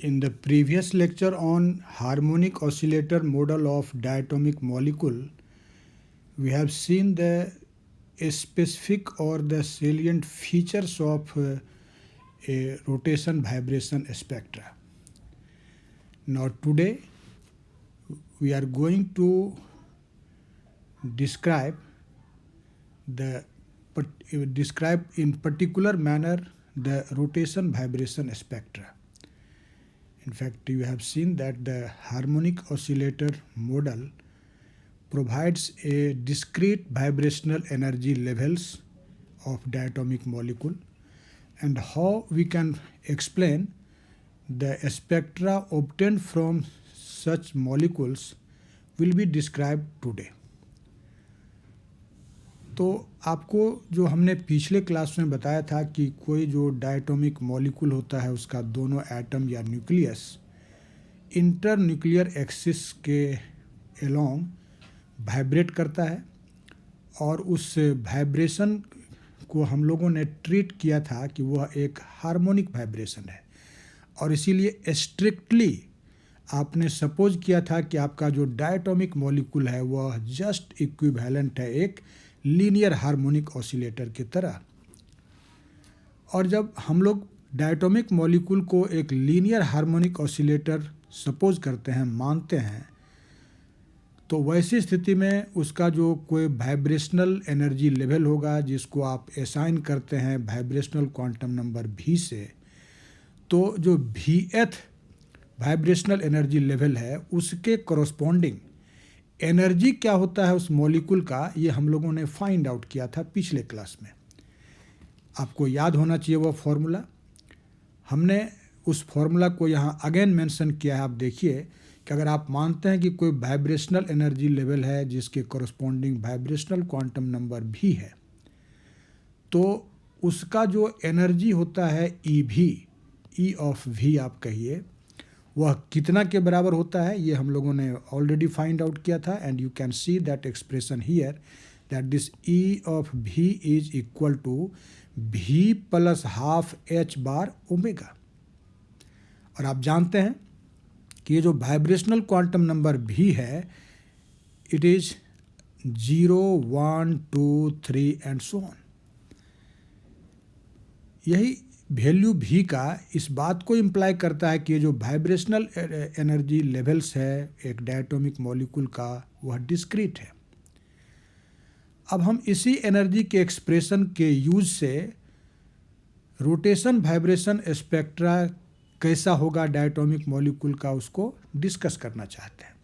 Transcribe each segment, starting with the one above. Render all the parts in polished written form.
In the previous lecture on harmonic oscillator model of diatomic molecule, we have seen the specific or the salient features of a rotation vibration spectra. Now today we are going to describe in particular manner the rotation vibration spectra. In fact, you have seen that the harmonic oscillator model provides a discrete vibrational energy levels of diatomic molecule, and how we can explain the spectra obtained from such molecules will be described today. तो आपको जो हमने पिछले class में बताया था कि कोई जो डायटोमिक मॉलिक्यूल होता है उसका दोनों एटम या न्यूक्लियस इंटरन्यूक्लियर एक्सिस के अलोंग वाइब्रेट करता है, और उस वाइब्रेशन को हम लोगों ने ट्रीट किया था कि वह एक हार्मोनिक वाइब्रेशन है, और इसीलिए स्ट्रिक्टली आपने सपोज किया था कि आपका जो डायटोमिक मॉलिक्यूल है वह जस्ट इक्विवेलेंट है एक लीनियर हार्मोनिक ऑसिलेटर की तरह। और जब हम लोग डायटोमिक मॉलिक्यूल को एक लीनियर हार्मोनिक ऑसिलेटर सपोज करते हैं, मानते हैं, तो वैसी स्थिति में उसका जो कोई वाइब्रेशनल एनर्जी लेवल होगा जिसको आप असाइन करते हैं वाइब्रेशनल क्वांटम नंबर v से, तो जो vth वाइब्रेशनल एनर्जी लेवल है उसके कॉरस्पॉन्डिंग एनर्जी क्या होता है उस मॉलिक्यूल का, ये हम लोगों ने फाइंड आउट किया था पिछले क्लास में। आपको याद होना चाहिए वह फॉर्मूला। हमने उस फॉर्मूला को यहाँ अगेन मेंशन किया है। आप देखिए कि अगर आप मानते हैं कि कोई वाइब्रेशनल एनर्जी लेवल है जिसके कॉरस्पॉन्डिंग वाइब्रेशनल क्वांटम नंबर भी है, तो उसका जो एनर्जी होता है ई ऑफ वी आप कहिए, वह कितना के बराबर होता है ये हम लोगों ने ऑलरेडी फाइंड आउट किया था। And you can see that expression here that this E of V is equal to V plus half H bar omega. और आप जानते हैं कि ये जो वाइब्रेशनल क्वांटम नंबर भी है it is 0, 1, 2, 3 and so on. यही वैल्यू भी का इस बात को इम्प्लाई करता है कि ये जो वाइब्रेशनल एनर्जी लेवल्स है एक डायटोमिक मॉलिक्यूल का वह डिस्क्रीट है। अब हम इसी एनर्जी के एक्सप्रेशन के यूज से रोटेशन वाइब्रेशन स्पेक्ट्रा कैसा होगा डायटोमिक मॉलिक्यूल का उसको डिस्कस करना चाहते हैं।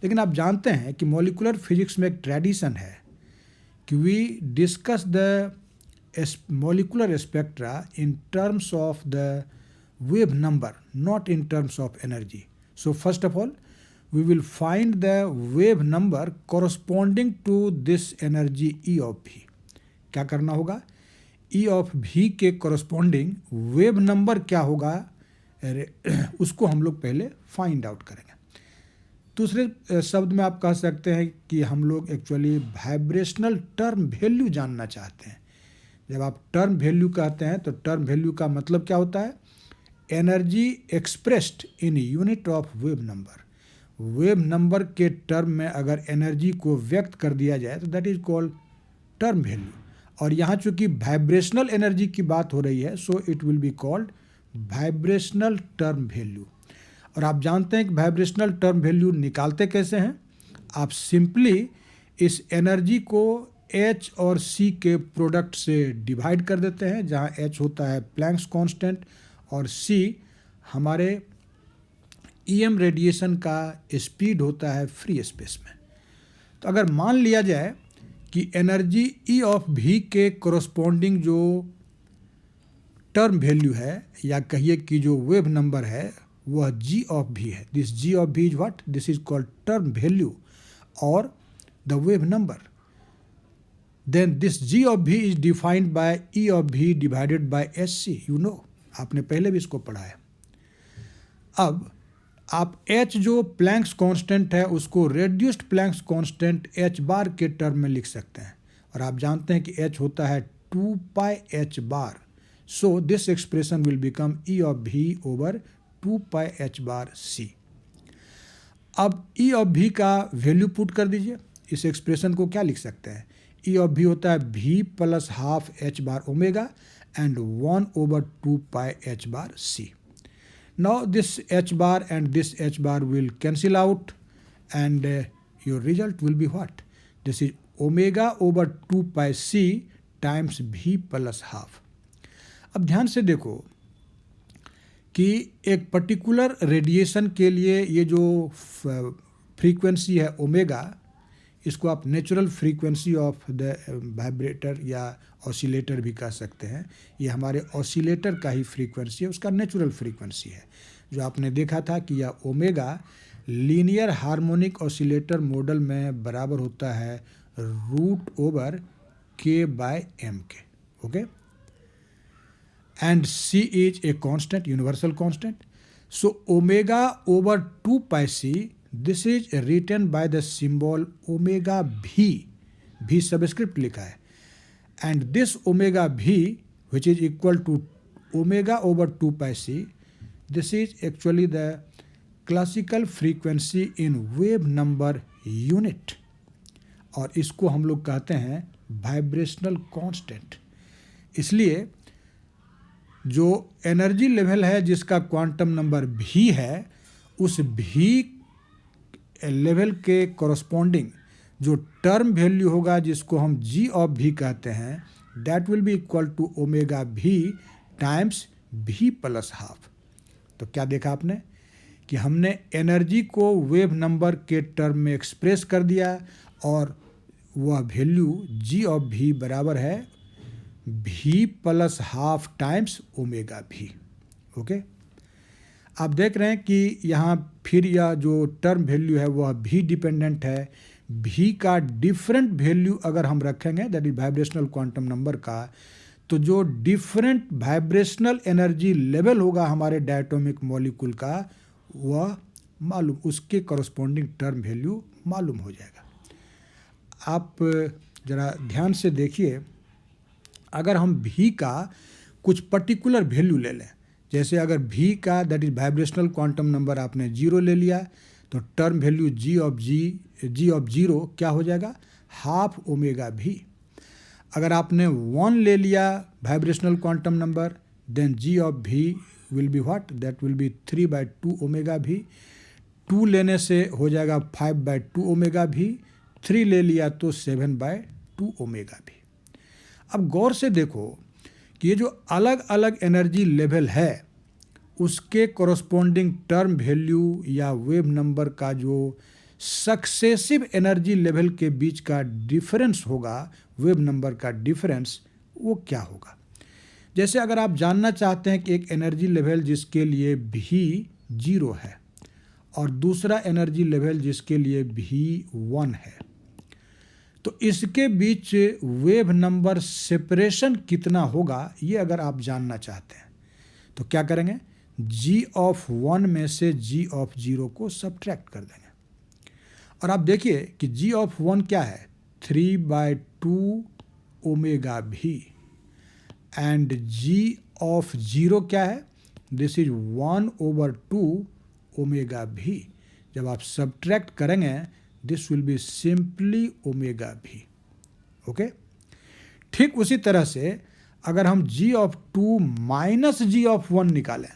लेकिन आप जानते हैं कि मॉलिक्यूलर फिजिक्स में एक ट्रेडिशन है कि we discuss the molecular spectra in terms of the wave number, not in terms of energy. So first of all, we will find the wave number corresponding to this energy E of V. क्या करना होगा? E of V के corresponding wave number क्या होगा उसको हम लोग पहले find out करेंगे। दूसरे शब्द में आप कह सकते हैं कि हम लोग एक्चुअली वाइब्रेशनल टर्म वैल्यू जानना चाहते हैं। जब आप टर्म वैल्यू कहते हैं तो टर्म वैल्यू का मतलब क्या होता है? Energy expressed in unit of wave number. Wave number के टर्म में अगर एनर्जी को व्यक्त कर दिया जाए तो that is called term value. और यहाँ चूंकि वाइब्रेशनल एनर्जी की बात हो रही है so it will be called vibrational term value. और आप जानते हैं कि वाइब्रेशनल टर्म वैल्यू निकालते कैसे हैं? आप सिंपली इस एनर्जी को H और C के प्रोडक्ट से डिवाइड कर देते हैं, जहाँ H होता है प्लैंक्स कांस्टेंट और C हमारे EM रेडिएशन का स्पीड होता है फ्री स्पेस में। तो अगर मान लिया जाए कि एनर्जी E ऑफ V के कॉरस्पॉन्डिंग जो टर्म वैल्यू है या कहिए कि जो वेव नंबर है वह G ऑफ V है। This G of V is what? This is called term value और the wave number. Then this G of V is defined by E of V divided by SC. You know, आपने पहले भी इसको पढ़ा है। अब आप H जो प्लैंक्स कांस्टेंट है उसको रेड्यूस्ड प्लैंक्स कांस्टेंट H बार के टर्म में लिख सकते हैं, और आप जानते हैं कि H होता है 2 पाई H bar. So this expression will become E of V over 2πh/c। अब E ऑफ V का वैल्यू पुट कर दीजिए। इस एक्सप्रेशन को क्या लिख सकते हैं? E ऑफ V होता है V plus half h/ω and 1/2πh/c. Now this h bar and this h bar will cancel out and your result will be what? This is ω/2πc times V plus half. अब ध्यान से देखो कि एक particular radiation के लिए ये जो फ्रीक्वेंसी है ओमेगा, इसको आप natural frequency of the vibrator या ऑसिलेटर भी कह सकते हैं। ये हमारे ऑसिलेटर का ही फ्रीक्वेंसी है, उसका नेचुरल फ्रीक्वेंसी है। जो आपने देखा था कि यह omega linear harmonic oscillator model में बराबर होता है √k/m के। Okay, and C is a constant, universal constant. So ω/2πc, this is written by the symbol omega v, v subscript लिखा है, and this omega v which is equal to ω/2πc, this is actually the classical frequency in wave number unit, और इसको हम लोग कहते हैं vibrational constant. इसलिए जो एनर्जी लेवल है जिसका क्वांटम नंबर भी है, उस भी लेवल के कॉरस्पॉन्डिंग जो टर्म वैल्यू होगा जिसको हम जी ऑफ भी कहते हैं, that will be equal to omega V times V plus half. तो क्या देखा आपने कि हमने एनर्जी को वेव नंबर के टर्म में एक्सप्रेस कर दिया और वह वैल्यू जी ऑफ भी बराबर है भी plus half times omega v. Okay, आप देख रहे हैं कि यहाँ फिर यह जो टर्म वैल्यू है वह भी डिपेंडेंट है। भी का डिफरेंट वैल्यू अगर हम रखेंगे, that is vibrational quantum number का, तो जो डिफरेंट वाइब्रेशनल एनर्जी लेवल होगा हमारे डायटोमिक मॉलिक्यूल का, वह मालूम, उसके कॉरस्पॉन्डिंग टर्म वैल्यू मालूम हो जाएगा। आप ज़रा ध्यान से देखिए, अगर हम भी का कुछ पर्टिकुलर वैल्यू ले लें, जैसे अगर भी का that is vibrational quantum number आपने 0 ले लिया, तो टर्म वैल्यू जी ऑफ 0 क्या हो जाएगा? हाफ ओमेगा भी। अगर आपने 1 ले लिया vibrational quantum number, then G of v will be what? That will be 3/2 omega v. 2 लेने से हो जाएगा 5/2 ओमेगा भी। 3 ले लिया तो 7/2 ओमेगा भी। अब गौर से देखो कि ये जो अलग अलग एनर्जी लेवल है उसके कॉरस्पॉन्डिंग टर्म वैल्यू या वेव नंबर का जो सक्सेसिव एनर्जी लेवल के बीच का डिफरेंस होगा, वेव नंबर का डिफरेंस, वो क्या होगा? जैसे अगर आप जानना चाहते हैं कि एक एनर्जी लेवल जिसके लिए भी 0 है और दूसरा एनर्जी लेवल जिसके लिए भी 1 है, तो इसके बीच वेव नंबर सेपरेशन कितना होगा, ये अगर आप जानना चाहते हैं तो क्या करेंगे? जी ऑफ 1 में से जी ऑफ 0 को सब्ट्रैक्ट कर देंगे। और आप देखिए कि जी ऑफ 1 क्या है? 3/2 omega v. And ji of 0 क्या है? दिस इज 1/2 ओमेगा भी। जब आप सब्ट्रैक्ट करेंगे, this will be simply omega v. Okay, ठीक उसी तरह से अगर हम G of 2 minus G of 1 निकालें,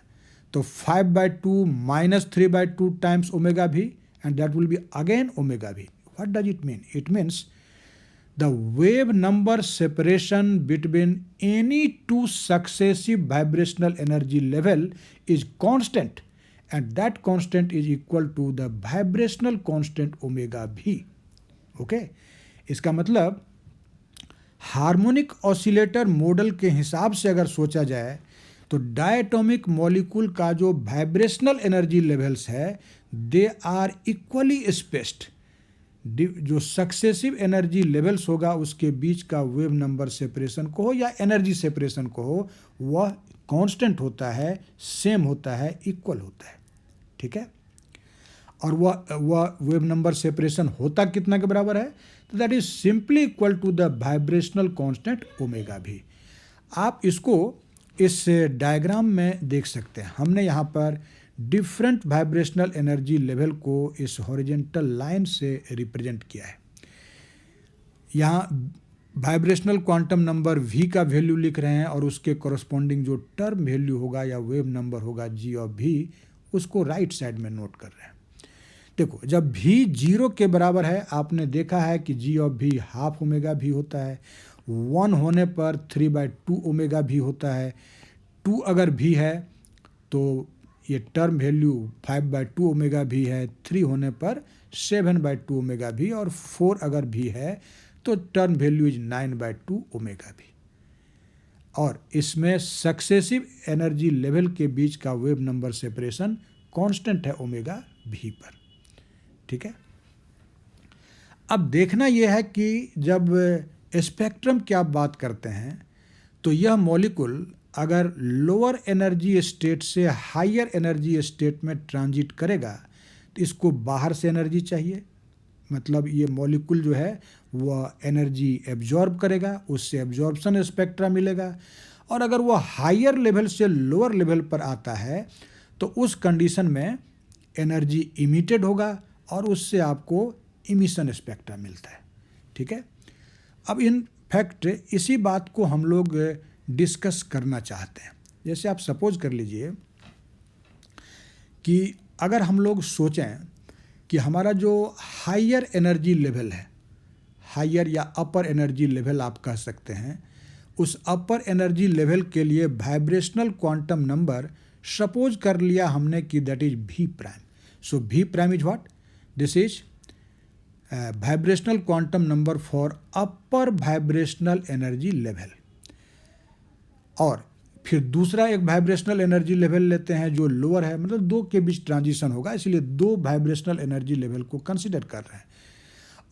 तो 5/2 minus 3/2 times omega v, and that will be again omega v. What does it mean? It means the wave number separation between any two successive vibrational energy level is constant, and that constant is equal to the vibrational constant omega v. Okay, इसका मतलब harmonic oscillator model के हिसाब से अगर सोचा जाए तो diatomic molecule का जो वाइब्रेशनल एनर्जी लेवल्स है, दे आर इक्वली स्पेस्ड। जो सक्सेसिव एनर्जी लेवल्स होगा उसके बीच का वेव नंबर सेपरेशन को हो या एनर्जी सेपरेशन को हो, वह कांस्टेंट होता है, सेम होता है, इक्वल होता है। ठीक है, और वह वेव नंबर सेपरेशन होता कितना के बराबर है? तो that is simply equal to the vibrational constant omega V. आप इसको इस डायग्राम में देख सकते हैं। हमने यहाँ पर डिफरेंट वाइब्रेशनल एनर्जी लेवल को इस हॉरिजेंटल लाइन से रिप्रेजेंट किया है। यहाँ वाइब्रेशनल क्वांटम नंबर v का वैल्यू लिख रहे हैं और उसके कॉरस्पॉन्डिंग जो टर्म वैल्यू होगा या वेव नंबर होगा g ऑफ v, उसको राइट साइड में नोट कर रहे हैं। देखो, जब v 0 के बराबर है, आपने देखा है कि g of v half omega v होता है, 1 होने पर 3/2 ओमेगा v होता है, 2 अगर v है तो ये टर्म वैल्यू 5/2 ओमेगा v है, 3 होने पर 7/2 ओमेगा v और 4 अगर v है तो term value is 9/2 omega v। और इसमें सक्सेसिव एनर्जी लेवल के बीच का वेव नंबर सेपरेशन कांस्टेंट है ओमेगा v पर। ठीक है, अब देखना यह है कि जब स्पेक्ट्रम की आप बात करते हैं तो यह मॉलिक्यूल अगर लोअर एनर्जी स्टेट से हायर एनर्जी स्टेट में ट्रांजिट करेगा तो इसको बाहर से एनर्जी चाहिए, मतलब ये मॉलिक्यूल जो है वह एनर्जी एब्जॉर्ब करेगा, उससे एब्जॉर्प्शन स्पेक्ट्रा मिलेगा। और अगर वह हायर लेवल से लोअर लेवल पर आता है तो उस कंडीशन में एनर्जी इमिटेड होगा और उससे आपको इमिशन स्पेक्ट्रा मिलता है। ठीक है, अब इन फैक्ट इसी बात को हम लोग डिस्कस करना चाहते हैं। जैसे आप सपोज कर लीजिए कि अगर हम लोग सोचें कि हमारा जो हायर एनर्जी लेवल है, हायर या अपर एनर्जी लेवल आप कह सकते हैं, उस अपर एनर्जी लेवल के लिए वाइब्रेशनल क्वांटम नंबर सपोज कर लिया हमने कि that is v prime. So v prime is what? This is vibrational quantum number for upper vibrational energy level. और फिर दूसरा एक वाइब्रेशनल एनर्जी लेवल लेते हैं जो लोअर है, मतलब दो के बीच ट्रांजिशन होगा, इसलिए दो वाइब्रेशनल एनर्जी लेवल को कंसिडर कर रहे हैं।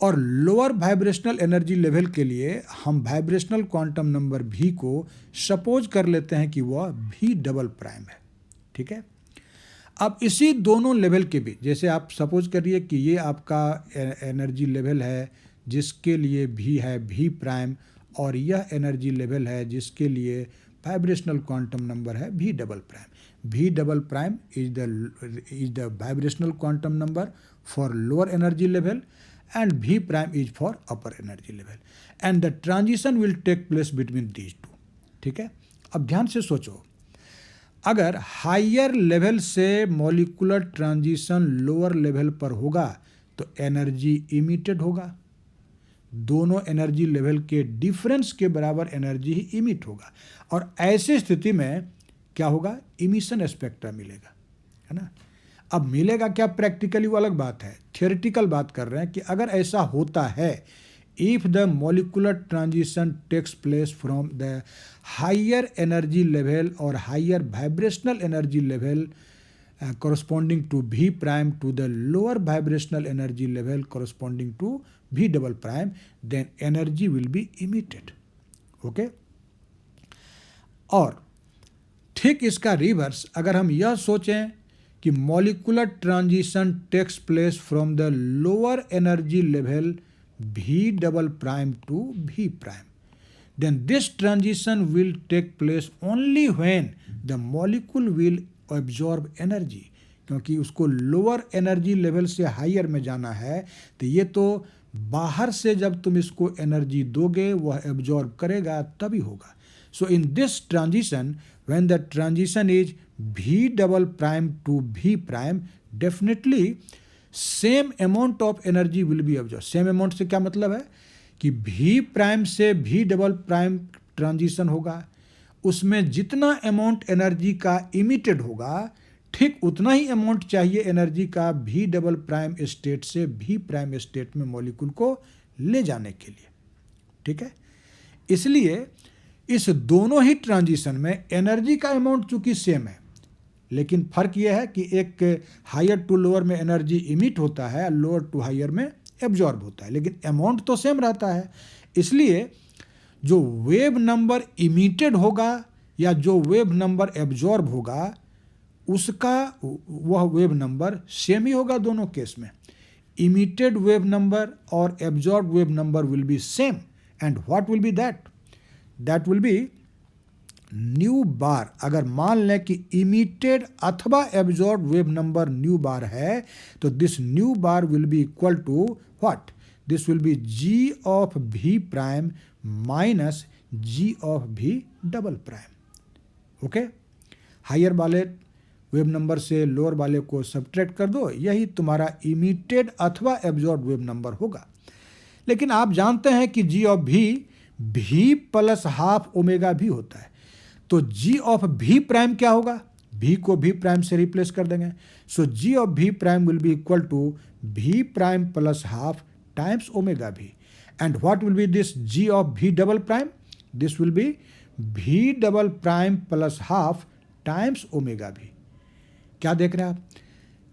और लोअर वाइब्रेशनल एनर्जी लेवल के लिए हम वाइब्रेशनल क्वांटम नंबर v को सपोज कर लेते हैं कि वह v डबल प्राइम है। ठीक है, अब इसी दोनों लेवल के बीच, जैसे आप सपोज करिए कि ये आपका एनर्जी लेवल है जिसके लिए v है v प्राइम, और यह एनर्जी लेवल है जिसके लिए वाइब्रेशनल क्वांटम नंबर है v double prime. v double prime is the vibrational quantum number for lower energy level and v prime is for upper energy level and the transition will take place between these two। ठीक है, अब ध्यान से सोचो, अगर higher level से molecular transition lower level पर होगा तो एनर्जी इमिटेड होगा, दोनों एनर्जी लेवल के डिफरेंस के बराबर एनर्जी ही इमिट होगा, और ऐसी स्थिति में क्या होगा? इमिशन स्पेक्ट्रा मिलेगा, है ना। अब मिलेगा क्या प्रैक्टिकली वो अलग बात है, थियोरेटिकल बात कर रहे हैं कि अगर ऐसा होता है, if the molecular transition takes place from the higher energy level और higher vibrational energy level corresponding to v prime to the lower vibrational energy level corresponding to v double prime, then energy will be emitted। Okay, और ठीक इसका reverse अगर हम यह सोचें कि molecular transition takes place from the lower energy level v double prime to v prime, then this transition will take place only when the molecule will absorb energy। क्योंकि उसको लोअर एनर्जी लेवल से higher में जाना है, तो ये तो बाहर से जब तुम इसको एनर्जी दोगे वह एब्जॉर्ब करेगा तभी होगा। So in this transition when the transition is v double prime to v prime, definitely same amount of energy will be absorb. Same amount से क्या मतलब है कि v प्राइम से v डबल प्राइम ट्रांजिशन होगा, उसमें जितना अमाउंट एनर्जी का इमिटेड होगा ठीक उतना ही अमाउंट चाहिए एनर्जी का v डबल प्राइम स्टेट से v प्राइम स्टेट में मॉलिक्यूल को ले जाने के लिए। ठीक है, इसलिए इस दोनों ही ट्रांजिशन में एनर्जी का अमाउंट चूंकि सेम है, लेकिन फर्क यह है कि एक हायर टू लोअर में एनर्जी इमिट होता है, लोअर टू हायर में एब्जॉर्ब होता है, लेकिन अमाउंट तो सेम रहता है। इसलिए जो वेव नंबर इमिटेड होगा या जो वेव नंबर एब्जॉर्ब होगा उसका वह वेव नंबर सेम ही होगा दोनों केस में। इमिटेड वेव नंबर और absorb wave number will be same, and what will be that? That will be nu bar, अगर मान लें कि इमिटेड अथवा absorb wave number nu bar है, तो this nu bar will be equal to what? This will be G of v prime minus G of v double prime. Okay, higher वाले wave number से lower वाले को subtract कर दो, यही तुम्हारा इमिटेड अथवा एब्जॉर्ब वेव नंबर होगा। लेकिन आप जानते हैं कि जी ऑफ भी प्लस हाफ ओमेगा भी होता है, तो जी ऑफ भी प्राइम क्या होगा? भी को भी प्राइम से रिप्लेस कर देंगे। So G of v prime will be equal to v prime plus half times omega v. And what will be this G of v double prime? This will be v double prime plus half times omega v. क्या देख रहे हैं आप?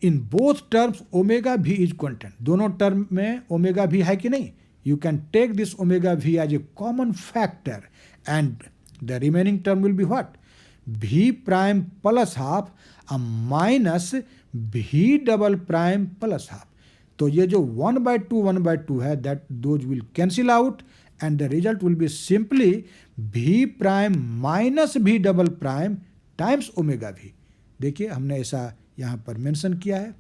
In both terms omega v is constant, दोनों term में omega v है कि नहीं? You can take this omega v as a common factor and the remaining term will be what? V prime plus half minus V double prime plus half. तो ये जो 1/2 है, that those will cancel out and the result will be simply V prime minus V double prime times omega v. देखिए हमने ऐसा यहाँ पर mention किया है,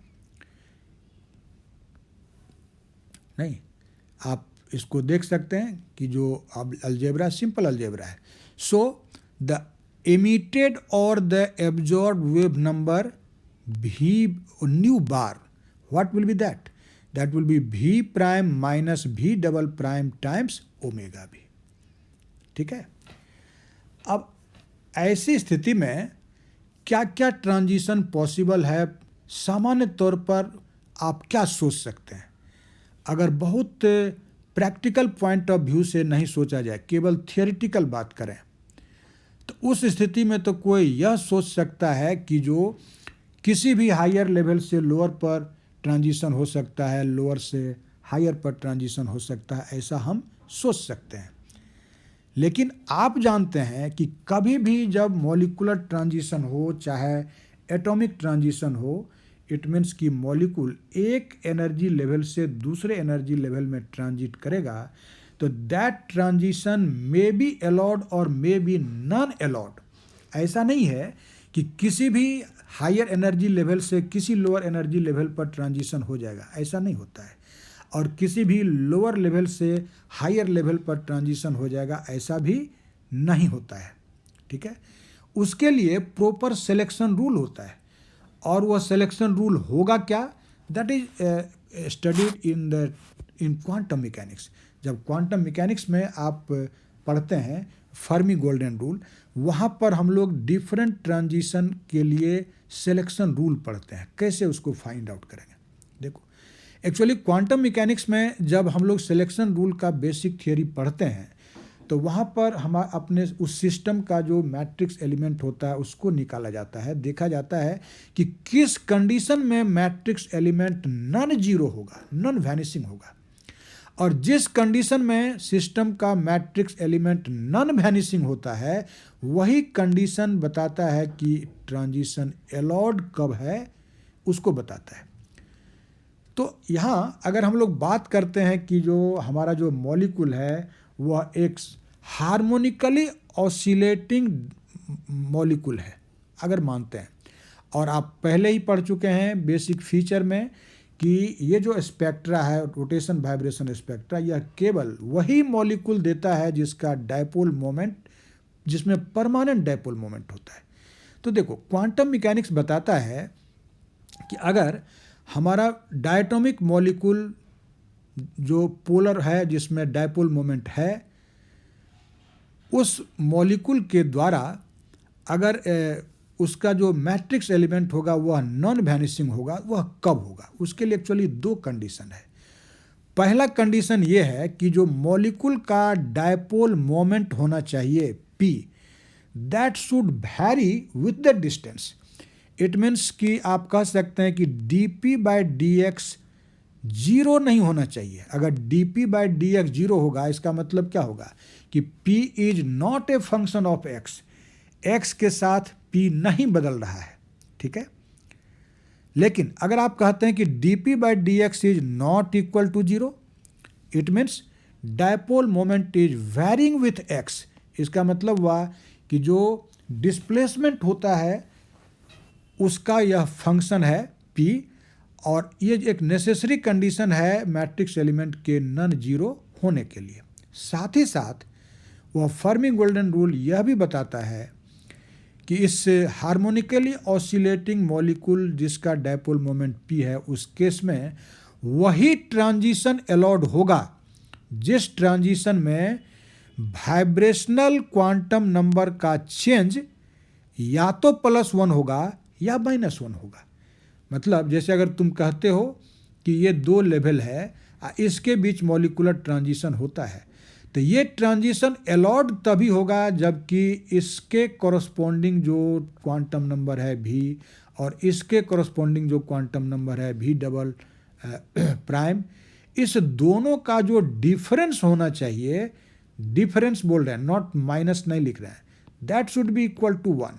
नहीं आप इसको देख सकते हैं कि जो अब अलजेब्रा सिंपल अलजेब्रा है। So the emitted or the absorbed wave number v new bar, what will be that? That will be v prime minus v double prime times omega v। ठीक है, अब ऐसी स्थिति में क्या क्या ट्रांजिशन पॉसिबल है? सामान्य तौर पर आप क्या सोच सकते हैं? अगर बहुत प्रैक्टिकल पॉइंट ऑफ व्यू से नहीं सोचा जाए, केवल थियोरिटिकल बात करें, तो उस स्थिति में तो कोई यह सोच सकता है कि जो किसी भी हायर लेवल से लोअर पर ट्रांजिशन हो सकता है, लोअर से हायर पर ट्रांजिशन हो सकता है, ऐसा हम सोच सकते हैं। लेकिन आप जानते हैं कि कभी भी जब मॉलिक्यूलर ट्रांजिशन हो, चाहे एटॉमिक ट्रांजिशन हो, इट मीन्स कि मॉलिक्यूल एक एनर्जी लेवल से दूसरे एनर्जी लेवल में ट्रांजिट करेगा, तो that transition may be allowed और मे बी नॉन अलाउड। ऐसा नहीं है कि किसी भी हायर एनर्जी लेवल से किसी लोअर एनर्जी लेवल पर ट्रांजिशन हो जाएगा, ऐसा नहीं होता है। और किसी भी लोअर लेवल से हायर लेवल पर ट्रांजिशन हो जाएगा, ऐसा भी नहीं होता है। ठीक है, उसके लिए प्रॉपर सिलेक्शन रूल होता है, और वह सिलेक्शन रूल होगा क्या? That is studied in quantum mechanics. जब क्वांटम मैकेनिक्स में आप पढ़ते हैं फर्मी गोल्डन रूल, वहाँ पर हम लोग डिफरेंट ट्रांजिशन के लिए सिलेक्शन रूल पढ़ते हैं, कैसे उसको फाइंड आउट करेंगे। देखो, एक्चुअली क्वांटम मैकेनिक्स में जब हम लोग सिलेक्शन रूल का बेसिक थियोरी पढ़ते हैं, तो वहाँ पर हम अपने उस सिस्टम का जो मैट्रिक्स एलिमेंट होता है उसको निकाला जाता है, देखा जाता है कि किस कंडीशन में मैट्रिक्स एलिमेंट नॉन जीरो होगा, नॉन वैनिशिंग होगा, और जिस कंडीशन में सिस्टम का मैट्रिक्स एलिमेंट नॉन वैनिशिंग होता है, वही कंडीशन बताता है कि ट्रांजिशन अलाउड कब है, उसको बताता है। तो यहाँ अगर हम लोग बात करते हैं कि जो हमारा जो मॉलिक्यूल है वह एक हार्मोनिकली ऑसिलेटिंग मॉलिक्यूल है, अगर मानते हैं, और आप पहले ही पढ़ चुके हैं बेसिक फीचर में कि ये जो स्पेक्ट्रा है, रोटेशन वाइब्रेशन स्पेक्ट्रा, यह केवल वही मॉलिक्यूल देता है जिसका डायपोल मोमेंट, जिसमें परमानेंट डायपोल मोमेंट होता है। तो देखो, क्वांटम मैकेनिक्स बताता है कि अगर हमारा डायटोमिक मॉलिक्यूल जो पोलर है, जिसमें डायपोल मोमेंट है, उस मॉलिक्यूल के द्वारा अगर उसका जो मैट्रिक्स एलिमेंट होगा वह नॉन वैनिशिंग होगा, वह कब होगा? उसके लिए एक्चुअली दो कंडीशन है। पहला कंडीशन ये है कि जो मॉलिक्यूल का डायपोल मोमेंट होना चाहिए p, that should vary with the distance. It means कि आप कह सकते हैं कि dp/dx जीरो नहीं होना चाहिए। अगर dp/dx जीरो होगा, इसका मतलब क्या होगा कि p is not a function of x, x के साथ p नहीं बदल रहा है। ठीक है, लेकिन अगर आप कहते हैं कि dp/dx is not equal to zero, it means dipole moment is varying with x, इसका मतलब हुआ कि जो डिस्प्लेसमेंट होता है उसका यह फंक्शन है p, और ये एक नेसेसरी कंडीशन है मैट्रिक्स एलिमेंट के नॉन जीरो होने के लिए। साथ ही साथ वह फर्मी गोल्डन रूल यह भी बताता है कि इस हार्मोनिकली ऑसिलेटिंग मॉलिक्यूल जिसका डायपोल मोमेंट p है, उस केस में वही ट्रांजिशन अलाउड होगा जिस ट्रांजिशन में वाइब्रेशनल क्वांटम नंबर का चेंज या तो +1 होगा या -1 होगा। मतलब जैसे अगर तुम कहते हो कि ये 2 लेवल है, इसके बीच मॉलिक्यूलर ट्रांजिशन होता है, तो ये ट्रांजिशन अलाउड तभी होगा जबकि इसके कॉरस्पॉन्डिंग जो क्वांटम नंबर है v और इसके कॉरस्पॉन्डिंग जो क्वांटम नंबर है v डबल प्राइम, इस दोनों का जो डिफरेंस होना चाहिए, डिफरेंस बोल रहे हैं, नॉट माइनस नहीं लिख रहे हैं, that should be equal to 1।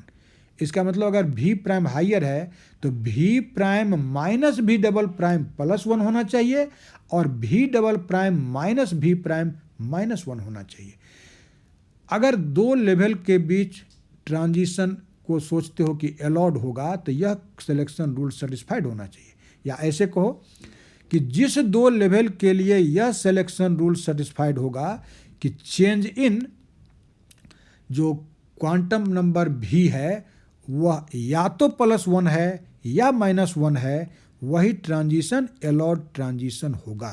इसका मतलब अगर v प्राइम हाइयर है तो v prime minus v double prime +1 होना चाहिए और v double prime minus v prime -1 होना चाहिए। अगर 2 लेवल के बीच ट्रांजिशन को सोचते हो कि अलाउड होगा तो यह सिलेक्शन रूल सेटिस्फाइड होना चाहिए, या ऐसे कहो कि जिस 2 लेवल के लिए यह सिलेक्शन रूल सेटिस्फाइड होगा कि चेंज इन जो क्वांटम नंबर v है वह या तो +1 है या -1 है, वही ट्रांजिशन अलाउड ट्रांजिशन होगा।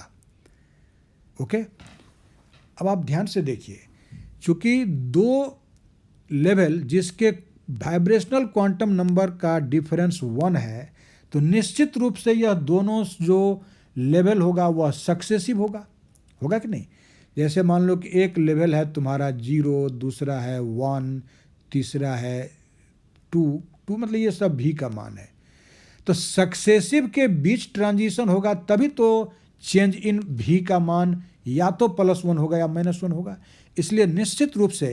ओके, अब आप ध्यान से देखिए, चूंकि 2 लेवल जिसके वाइब्रेशनल क्वांटम नंबर का डिफरेंस 1 है, तो निश्चित रूप से यह दोनों जो लेवल होगा वह सक्सेसिव होगा कि नहीं। जैसे मान लो कि एक लेवल है तुम्हारा 0, दूसरा है 1, तीसरा है 2 मतलब ये सब v का मान है, तो सक्सेसिव के बीच ट्रांजिशन होगा तभी तो चेंज इन v का मान या तो +1 होगा या -1 होगा। इसलिए निश्चित रूप से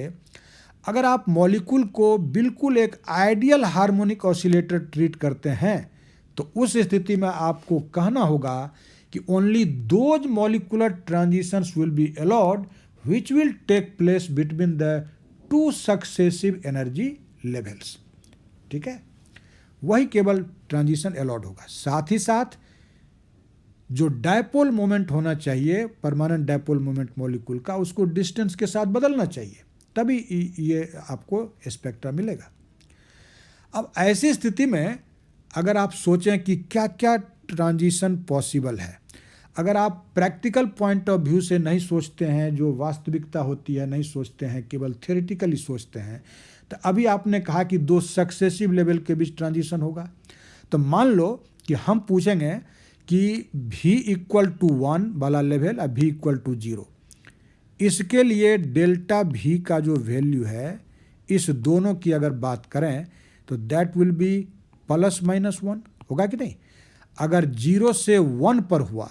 अगर आप मॉलिक्यूल को बिल्कुल एक आइडियल हार्मोनिक ऑसिलेटर ट्रीट करते हैं तो उस स्थिति में आपको कहना होगा कि only those molecular transitions will be allowed which will take place between the 2 successive energy levels. ठीक है, वही केवल ट्रांजिशन अलाउड होगा। साथ ही साथ जो डायपोल मोमेंट होना चाहिए, परमानेंट डायपोल मोमेंट मॉलिक्यूल का, उसको डिस्टेंस के साथ बदलना चाहिए, तभी ये आपको स्पेक्ट्रा मिलेगा। अब ऐसी स्थिति में अगर आप सोचें कि क्या क्या ट्रांजिशन पॉसिबल है, अगर आप प्रैक्टिकल पॉइंट ऑफ व्यू से नहीं सोचते हैं, जो वास्तविकता होती है नहीं सोचते हैं, केवल थ्योरेटिकली सोचते हैं, तो अभी आपने कहा कि 2 सक्सेसिव लेवल के बीच ट्रांजिशन होगा, तो मान लो कि हम पूछेंगे कि v = 1 वाला लेवल और v = 0, इसके लिए डेल्टा v का जो वैल्यू है, इस दोनों की अगर बात करें तो दैट विल बी +-1 होगा कि नहीं। अगर 0 से 1 पर हुआ,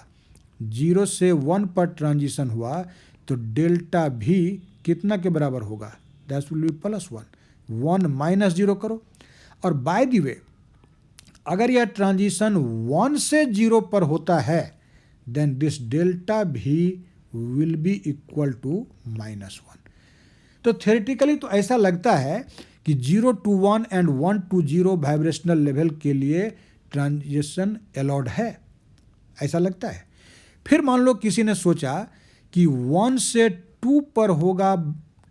0 से 1 पर ट्रांजिशन हुआ तो डेल्टा v कितना के बराबर होगा, दैट विल बी +1। 1 - 0 करो, और बाय द वे अगर यह ट्रांजिशन 1 से 0 पर होता है then this delta v will be equal to -1। तो थ्योरेटिकली तो ऐसा लगता है कि 0 to 1 and 1 to 0 vibrational level के लिए ट्रांजिशन अलाउड है, ऐसा लगता है। फिर मान लो किसी ने सोचा कि 1 से 2 पर होगा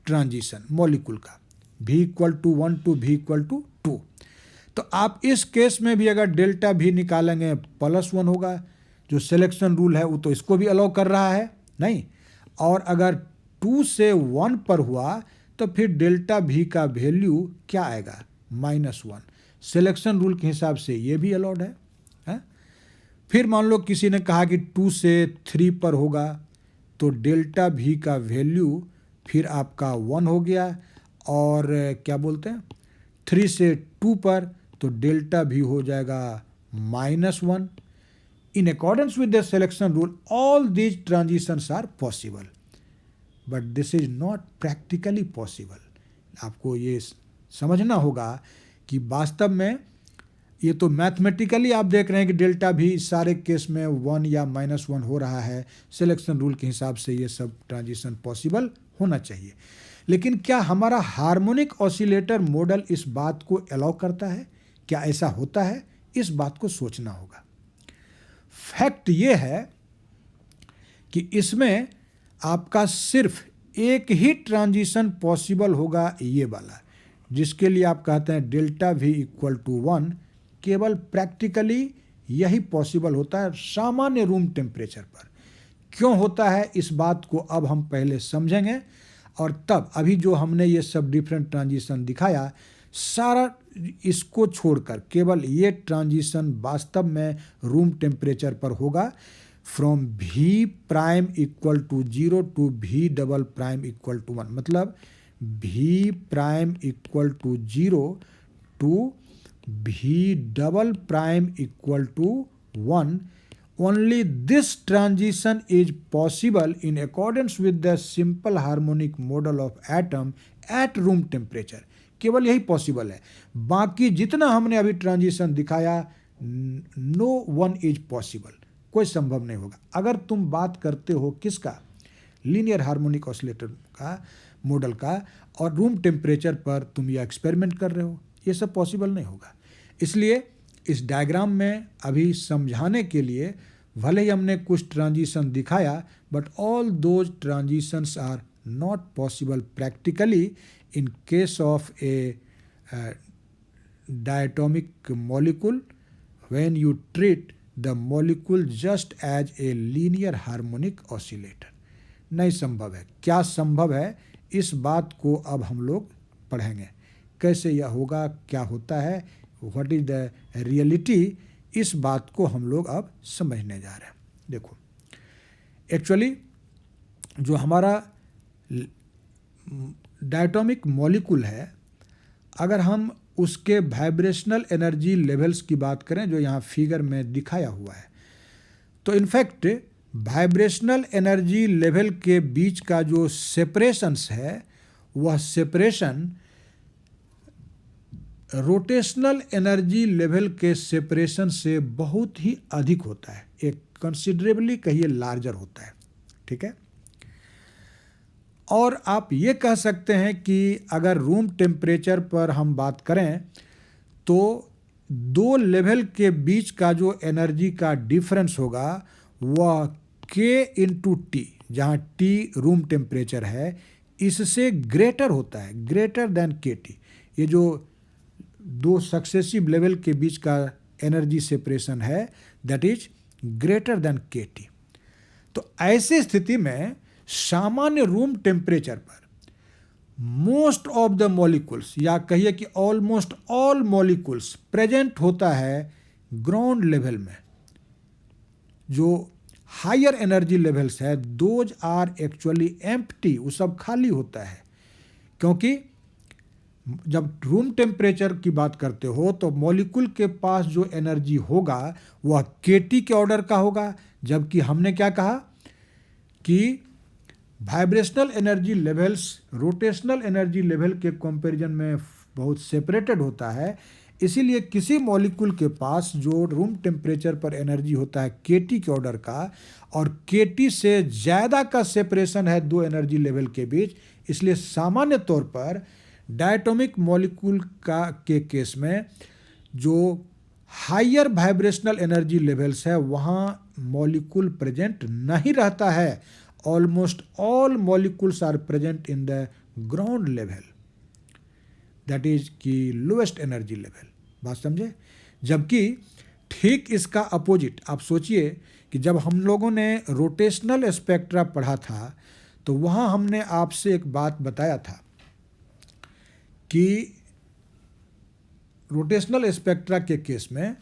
ट्रांजिशन मॉलिक्यूल का, v = 1 to v = 2, तो आप इस केस में भी अगर डेल्टा v निकालेंगे +1 होगा। जो सिलेक्शन रूल है वो तो इसको भी अलाउ कर रहा है नहीं, और अगर 2 से 1 पर हुआ तो फिर डेल्टा v का वैल्यू क्या आएगा, -1। सिलेक्शन रूल के हिसाब से ये भी अलाउड है। फिर मान लो किसी ने कहा कि 2 से 3 पर होगा तो डेल्टा v का वैल्यू फिर आपका 1 हो गया, और क्या बोलते हैं 3 से 2 पर तो डेल्टा v हो जाएगा -1। In accordance with the selection rule, all these transitions are possible, but this is not practically possible. आपको ये समझना होगा कि वास्तव में ये तो मैथमेटिकली आप देख रहे हैं कि डेल्टा भी सारे केस में 1 या -1 हो रहा है, सिलेक्शन रूल के हिसाब से ये सब ट्रांजिशन पॉसिबल होना चाहिए, लेकिन क्या हमारा हार्मोनिक ऑसिलेटर मॉडल इस बात को अलाउ करता है? क्या ऐसा होता है? इस बात को सोचना होगा। फैक्ट ये है कि इसमें आपका सिर्फ एक ही ट्रांजिशन पॉसिबल होगा, ये वाला, जिसके लिए आप कहते हैं डेल्टा वी इक्वल टू 1। केवल प्रैक्टिकली यही पॉसिबल होता है सामान्य रूम टेम्परेचर पर। क्यों होता है इस बात को अब हम पहले समझेंगे, और तब अभी जो हमने ये सब डिफरेंट ट्रांजिशन दिखाया, सारा इसको छोड़कर केवल ये ट्रांजिशन वास्तव में रूम टेम्परेचर पर होगा, from V prime equal to 0 to V double prime equal to 1। मतलब V prime equal to 0 to V double prime equal to 1। Only this transition is possible in accordance with the simple harmonic model of atom at room temperature। केवल यही possible है, बाकी जितना हमने अभी transition दिखाया, no one is possible, कोई संभव नहीं होगा। अगर तुम बात करते हो किसका, लीनियर हार्मोनिक ऑसिलेटर का मॉडल का, और रूम टेम्परेचर पर तुम यह एक्सपेरिमेंट कर रहे हो, ये सब पॉसिबल नहीं होगा। इसलिए इस डायग्राम में अभी समझाने के लिए भले ही हमने कुछ ट्रांजिशन दिखाया, but all those transitions are not possible practically in case of a diatomic molecule when you treat the molecule just as a linear harmonic oscillator. नहीं संभव है। क्या संभव है, इस बात को अब हम लोग पढ़ेंगे, कैसे यह होगा, क्या होता है, व्हाट इज द रियलिटी, इस बात को हम लोग अब समझने जा रहे हैं। देखो, एक्चुअली जो हमारा डायटोमिक मॉलिक्यूल है, अगर हम उसके वाइब्रेशनल एनर्जी लेवल्स की बात करें, जो यहाँ फिगर में दिखाया हुआ है, तो इनफैक्ट वाइब्रेशनल एनर्जी लेवल के बीच का जो सेपरेशंस है, वह सेपरेशन रोटेशनल एनर्जी लेवल के सेपरेशन से बहुत ही अधिक होता है, एक कंसिडरेबली कहिए लार्जर होता है। ठीक है, और आप ये कह सकते हैं कि अगर रूम टेम्परेचर पर हम बात करें, तो दो लेवल के बीच का जो एनर्जी का डिफरेंस होगा, वह K इंटू टी, जहाँ T रूम टेम्परेचर है, इससे ग्रेटर होता है, ग्रेटर देन KT। ये जो दो सक्सेसिव लेवल के बीच का एनर्जी सेपरेशन है, that is greater than KT। तो ऐसी स्थिति में सामान्य रूम टेम्परेचर पर मोस्ट ऑफ द मॉलिक्यूल्स, या कहिए कि ऑलमोस्ट ऑल मॉलिक्यूल्स प्रेजेंट होता है ग्राउंड लेवल में। जो हायर एनर्जी लेवल्स है, दोज आर एक्चुअली एम्प्टी, वो सब खाली होता है, क्योंकि जब रूम टेम्परेचर की बात करते हो तो मॉलिक्यूल के पास जो एनर्जी होगा वह KT के ऑर्डर का होगा, जबकि हमने क्या कहा कि vibrational energy levels rotational energy level के कंपैरिजन में बहुत सेपरेटेड होता है। इसीलिए किसी मॉलिक्यूल के पास जो रूम टेम्परेचर पर एनर्जी होता है KT के ऑर्डर का, और KT से ज़्यादा का सेपरेशन है दो एनर्जी लेवल के बीच, इसलिए सामान्य तौर पर डायटोमिक मॉलिक्यूल के केस में जो हायर वाइब्रेशनल एनर्जी लेवल्स है, वहाँ मॉलिक्यूल प्रेजेंट नहीं रहता है। Almost all molecules are present in the ground level, that is की लोएस्ट एनर्जी लेवल। बात समझे? जबकि ठीक इसका अपोजिट, आप सोचिए कि जब हम लोगों ने रोटेशनल स्पेक्ट्रा पढ़ा था, तो वहाँ हमने आपसे एक बात बताया था कि रोटेशनल स्पेक्ट्रा के केस में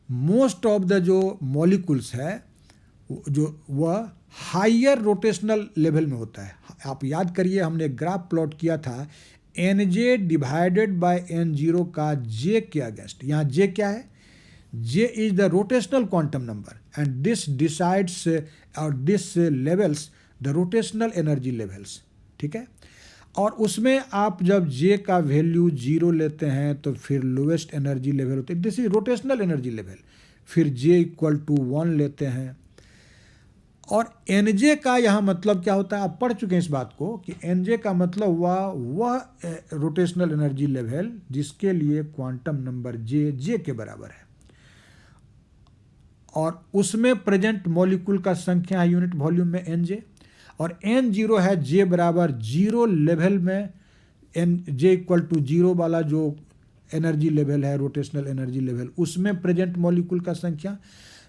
मोस्ट ऑफ द जो मॉलिक्यूल्स है, जो वह हायर रोटेशनल लेवल में होता है। आप याद करिए, हमने ग्राफ प्लॉट किया था Nj डिवाइडेड बाय N0 का J के अगेंस्ट। यहाँ J क्या है? J is the rotational quantum number, and this decides और this levels the rotational energy levels. ठीक है, और उसमें आप जब J का वैल्यू 0 लेते हैं तो फिर लोएस्ट एनर्जी लेवल होते हैं, this is rotational energy level. फिर J इक्वल टू 1 लेते हैं, और एनजे का यहाँ मतलब क्या होता है, आप पढ़ चुके हैं इस बात को कि एनजे का मतलब हुआ वह रोटेशनल एनर्जी लेवल जिसके लिए क्वांटम नंबर जे के बराबर है और उसमें प्रेजेंट मॉलिक्यूल का संख्या है यूनिट वॉल्यूम में एनजे, और एन जीरो है जे बराबर जीरो लेवल में N J equal to zero वाला जो एनर्जी लेवल है रोटेशनल एनर्जी लेवल उसमें प्रेजेंट मॉलिक्यूल का संख्या।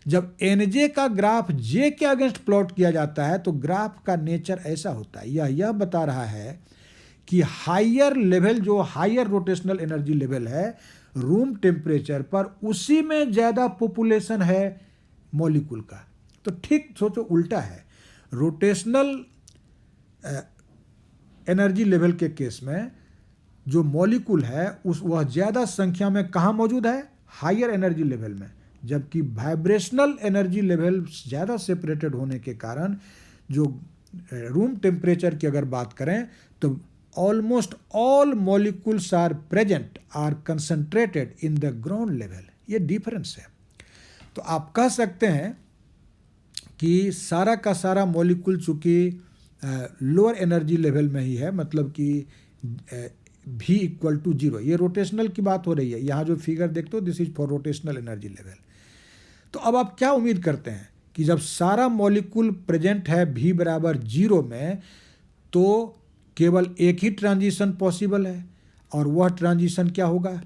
जब एनजे का ग्राफ जे के अगेंस्ट प्लॉट किया जाता है तो ग्राफ का नेचर ऐसा होता है, यह बता रहा है कि हायर लेवल जो हायर रोटेशनल एनर्जी लेवल है रूम टेम्परेचर पर उसी में ज़्यादा पॉपुलेशन है मॉलिक्यूल का। तो ठीक सोचो उल्टा है, रोटेशनल एनर्जी लेवल के केस में जो मॉलिक्यूल है वह ज़्यादा संख्या में कहाँ मौजूद है, हायर एनर्जी लेवल में, जबकि वाइब्रेशनल एनर्जी लेवल ज़्यादा सेपरेटेड होने के कारण जो रूम टेम्परेचर की अगर बात करें तो almost all molecules are present are concentrated in the ground level. ये डिफरेंस है। तो आप कह सकते हैं कि सारा का सारा मॉलिक्यूल चूँकि लोअर एनर्जी लेवल में ही है, मतलब कि V इक्वल टू जीरो, ये रोटेशनल की बात हो रही है, यहाँ जो फिगर देखते हो this is for rotational energy level. तो अब आप क्या उम्मीद करते हैं कि जब सारा मॉलिक्यूल प्रेजेंट है V बराबर जीरो में तो केवल एक ही ट्रांजिशन पॉसिबल है, और वह ट्रांजिशन क्या होगा,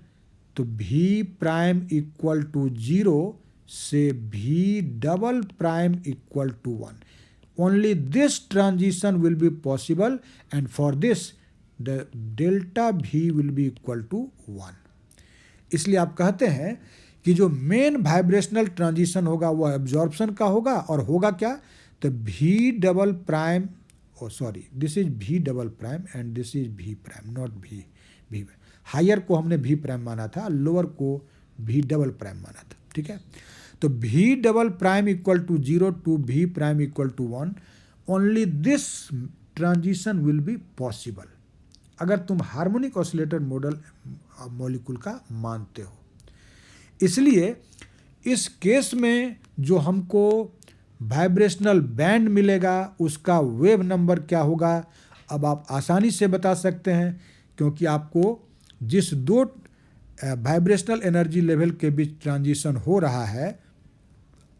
तो V prime equal to zero से V double prime equal to one. Only this transition will be possible and for this the delta V will be equal to one. इसलिए आप कहते हैं कि जो मेन वाइब्रेशनल ट्रांजिशन होगा वह absorption का होगा, और होगा क्या, तो V double prime, this is V double prime and this is V prime, not V। Higher को हमने V प्राइम माना था, लोअर को V डबल प्राइम माना था, ठीक है। तो V double prime equal to zero to V prime equal to one, only this transition will be possible अगर तुम हार्मोनिक ऑसिलेटर मॉडल मॉलिक्यूल का मानते हो। इसलिए इस केस में जो हमको वाइब्रेशनल बैंड मिलेगा उसका वेव नंबर क्या होगा, अब आप आसानी से बता सकते हैं, क्योंकि आपको जिस दो वाइब्रेशनल एनर्जी लेवल के बीच ट्रांजिशन हो रहा है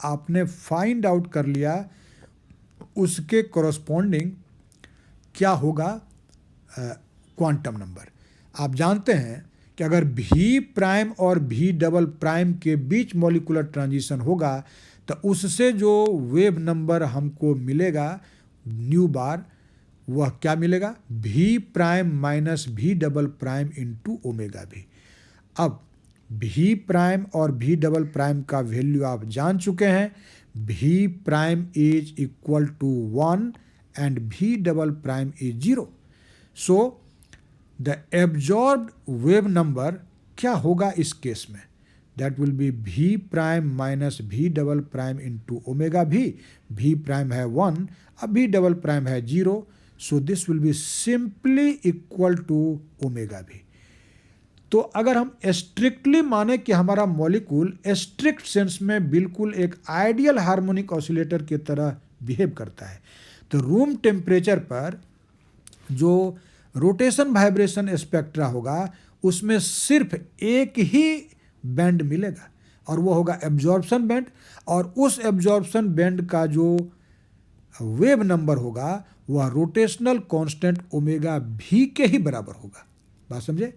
आपने फाइंड आउट कर लिया उसके कॉरस्पॉन्डिंग क्या होगा क्वांटम नंबर। आप जानते हैं कि अगर V प्राइम और V डबल प्राइम के बीच मॉलिक्यूलर ट्रांजिशन होगा तो उससे जो वेव नंबर हमको मिलेगा न्यू बार, वह क्या मिलेगा, V prime minus V double prime into omega V। अब V प्राइम और V डबल प्राइम का वैल्यू आप जान चुके हैं, V prime is equal to one and V double prime is zero. So the absorbed wave number क्या होगा इस केस में, that will be V prime minus V double prime into omega V prime है one, अब V double prime है zero, so this will be simply equal to omega V। तो अगर हम स्ट्रिक्टली माने कि हमारा मॉलिक्यूल स्ट्रिक्ट सेंस में बिल्कुल एक आइडियल हार्मोनिक ऑसिलेटर की तरह बिहेव करता है, तो रूम टेम्परेचर पर जो रोटेशन वाइब्रेशन स्पेक्ट्रा होगा उसमें सिर्फ एक ही बैंड मिलेगा और वो होगा एब्जॉर्प्शन बैंड, और उस एब्जॉर्प्शन बैंड का जो वेव नंबर होगा वह रोटेशनल कांस्टेंट ओमेगा V के ही बराबर होगा। बात समझे?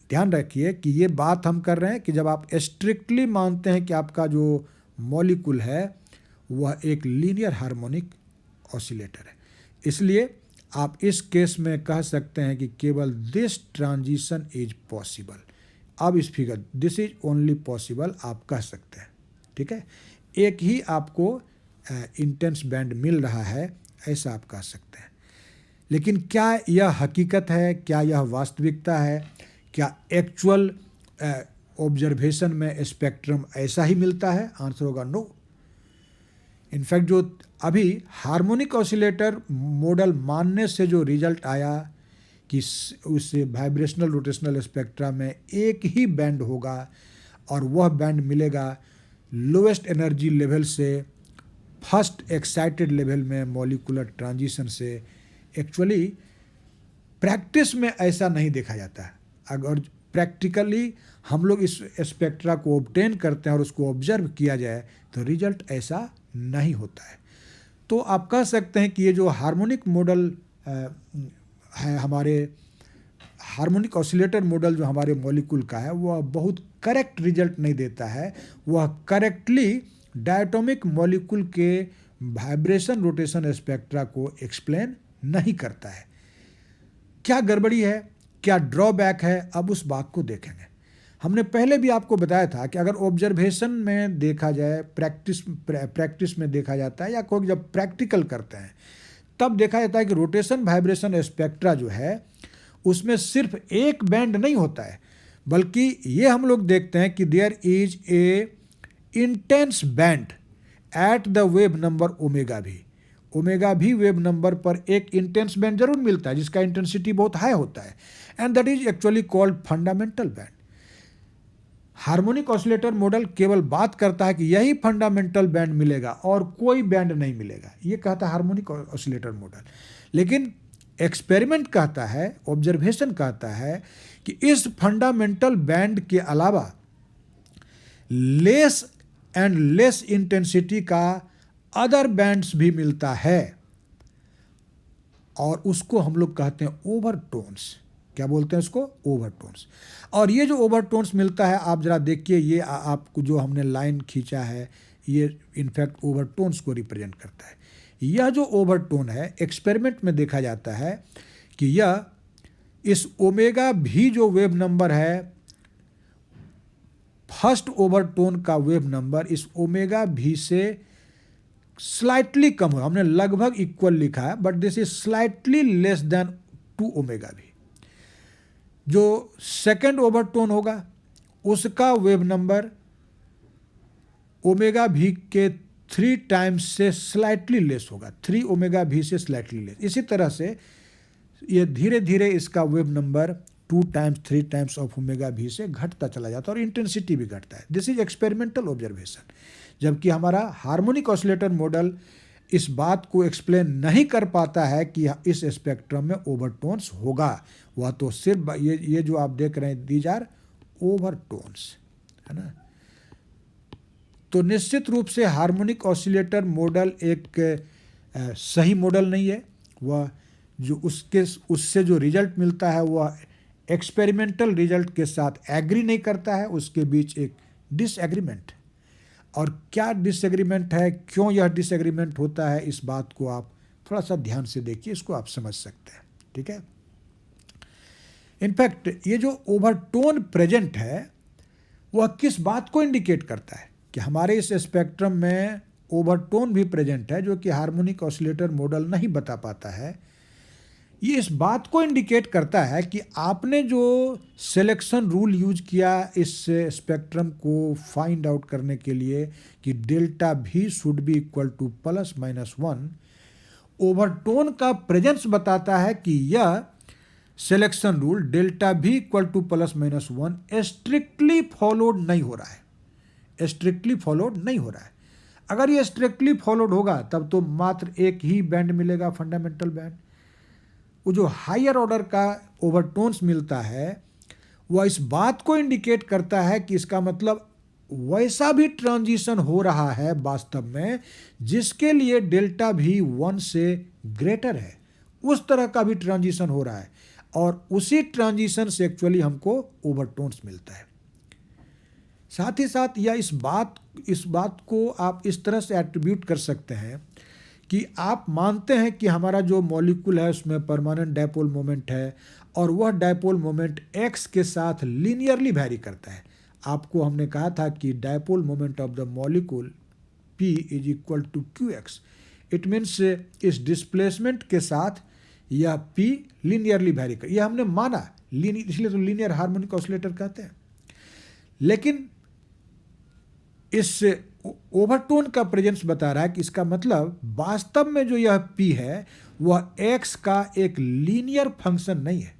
ध्यान रखिए कि ये बात हम कर रहे हैं कि जब आप स्ट्रिक्टली मानते हैं कि आपका जो मॉलिक्यूल है वह एक लीनियर हार्मोनिक ऑसिलेटर है, इसलिए आप इस केस में कह सकते हैं कि केवल दिस ट्रांजिशन इज पॉसिबल। अब इस figure this is only possible आप कह सकते हैं, ठीक है, एक ही आपको इंटेंस बैंड मिल रहा है ऐसा आप कह सकते हैं। लेकिन क्या यह हकीकत है, क्या यह वास्तविकता है, क्या एक्चुअल ऑब्जर्वेशन में स्पेक्ट्रम ऐसा ही मिलता है? आंसर होगा नो। इनफैक्ट जो अभी हार्मोनिक ऑसिलेटर मॉडल मानने से जो रिजल्ट आया कि उस वाइब्रेशनल रोटेशनल स्पेक्ट्रा में एक ही बैंड होगा और वह बैंड मिलेगा लोएस्ट एनर्जी लेवल से फर्स्ट एक्साइटेड लेवल में मॉलिकुलर ट्रांजिशन से एक्चुअली प्रैक्टिस में ऐसा नहीं देखा जाता है। अगर प्रैक्टिकली हम लोग इस स्पेक्ट्रा को ऑब्टेन करते हैं और उसको ऑब्जर्व किया जाए तो रिजल्ट ऐसा नहीं होता है। तो आप कह सकते हैं कि ये जो हार्मोनिक मॉडल है, हमारे हार्मोनिक ऑसिलेटर मॉडल जो हमारे मॉलिक्यूल का है, वह बहुत करेक्ट रिजल्ट नहीं देता है। वह करेक्टली डायटोमिक मॉलिक्यूल के वाइब्रेशन रोटेशन स्पेक्ट्रा को एक्सप्लेन नहीं करता है। क्या गड़बड़ी है, क्या ड्रॉबैक है, अब उस बात को देखेंगे। हमने पहले भी आपको बताया था कि अगर ऑब्जर्वेशन में देखा जाए, प्रैक्टिस में देखा जाता है या कोई जब प्रैक्टिकल करते हैं तब देखा जाता है कि रोटेशन वाइब्रेशन स्पेक्ट्रा जो है उसमें सिर्फ एक बैंड नहीं होता है, बल्कि ये हम लोग देखते हैं कि there is a intense band at the wave number omega V wave number पर एक इंटेंस बैंड जरूर मिलता है जिसका इंटेंसिटी बहुत हाई होता है, and that is actually called fundamental band. Harmonic oscillator model केवल बात करता है कि यही फंडामेंटल बैंड मिलेगा और कोई बैंड नहीं मिलेगा, ये कहता है हार्मोनिक ऑसिलेटर मॉडल। लेकिन एक्सपेरिमेंट कहता है, ऑब्जर्वेशन कहता है कि इस फंडामेंटल बैंड के अलावा लेस एंड लेस इंटेंसिटी का अदर बैंड्स भी मिलता है और उसको हम लोग कहते हैं ओवरटोन्स। क्या बोलते हैं इसको? ओवरटोन्स। और ये जो ओवरटोन्स मिलता है, आप जरा देखिए, ये आपको जो हमने लाइन खींचा है ये इनफैक्ट ओवरटोन्स को रिप्रेजेंट करता है। यह जो ओवरटोन है एक्सपेरिमेंट में देखा जाता है कि यह इस ओमेगा भी जो वेव नंबर है, फर्स्ट ओवरटोन का वेव नंबर इस ओमेगा भी से स्लाइटली कम हो। हमने लगभग इक्वल लिखा है, but this is slightly less than 2 omega भी। जो सेकेंड ओवरटोन होगा उसका वेव नंबर ओमेगा भी के 3 टाइम्स से स्लाइटली लेस होगा, 3 ओमेगा भी से स्लाइटली लेस। इसी तरह से ये धीरे धीरे इसका wave number 2 times 3 times of omega भी से घटता चला जाता है और इंटेंसिटी भी घटता है। This is experimental observation. जबकि हमारा हार्मोनिक ऑसिलेटर मॉडल इस बात को एक्सप्लेन नहीं कर पाता है कि इस स्पेक्ट्रम में ओवरटोन्स होगा। वह तो सिर्फ ये जो आप देख रहे हैं, दीज आर ओवरटोन्स, है ना। तो निश्चित रूप से हार्मोनिक ऑसिलेटर मॉडल एक सही मॉडल नहीं है। वह जो उससे जो रिजल्ट मिलता है वह एक्सपेरिमेंटल रिजल्ट के साथ एग्री नहीं करता है, उसके बीच एक डिसएग्रीमेंट। और क्या डिसएग्रीमेंट है, क्यों यह डिसएग्रीमेंट होता है, इस बात को आप थोड़ा सा ध्यान से देखिए, इसको आप समझ सकते हैं, ठीक है। इनफैक्ट ये जो ओवरटोन प्रेजेंट है वह किस बात को इंडिकेट करता है कि हमारे इस स्पेक्ट्रम में ओवरटोन भी प्रेजेंट है, जो कि हार्मोनिक ऑसिलेटर मॉडल नहीं बता पाता है। ये इस बात को इंडिकेट करता है कि आपने जो सिलेक्शन रूल यूज किया इस स्पेक्ट्रम को फाइंड आउट करने के लिए कि delta V should be equal to ±1, overtone का प्रेजेंस बताता है कि यह selection rule delta V equal to ±1 strictly followed नहीं हो रहा है, स्ट्रिक्टली फॉलोड नहीं हो रहा है। अगर ये स्ट्रिक्टली फॉलोड होगा तब तो मात्र एक ही बैंड मिलेगा, फंडामेंटल बैंड। वो जो हायर ऑर्डर का ओवरटोन्स मिलता है वह इस बात को इंडिकेट करता है कि इसका मतलब वैसा भी ट्रांजिशन हो रहा है वास्तव में जिसके लिए डेल्टा भी 1 से ग्रेटर है, उस तरह का भी ट्रांजिशन हो रहा है और उसी ट्रांजिशन से एक्चुअली हमको ओवरटोन्स मिलता है। साथ ही साथ यह इस बात को आप इस तरह से एट्रीब्यूट कर सकते हैं कि आप मानते हैं कि हमारा जो मॉलिक्यूल है उसमें परमानेंट डायपोल मोमेंट है और वह डायपोल मोमेंट x के साथ लीनियरली वैरी करता है। आपको हमने कहा था कि dipole moment of the molecule p is equal to qx। It means इस डिस्प्लेसमेंट के साथ यह p लीनियरली वैरी कर, यह हमने माना, इसलिए तो लीनियर हार्मोनिक ऑसिलेटर कहते हैं। लेकिन इस ओवरटोन का प्रेजेंस बता रहा है कि इसका मतलब वास्तव में जो यह p है वह x का एक लीनियर फंक्शन नहीं है।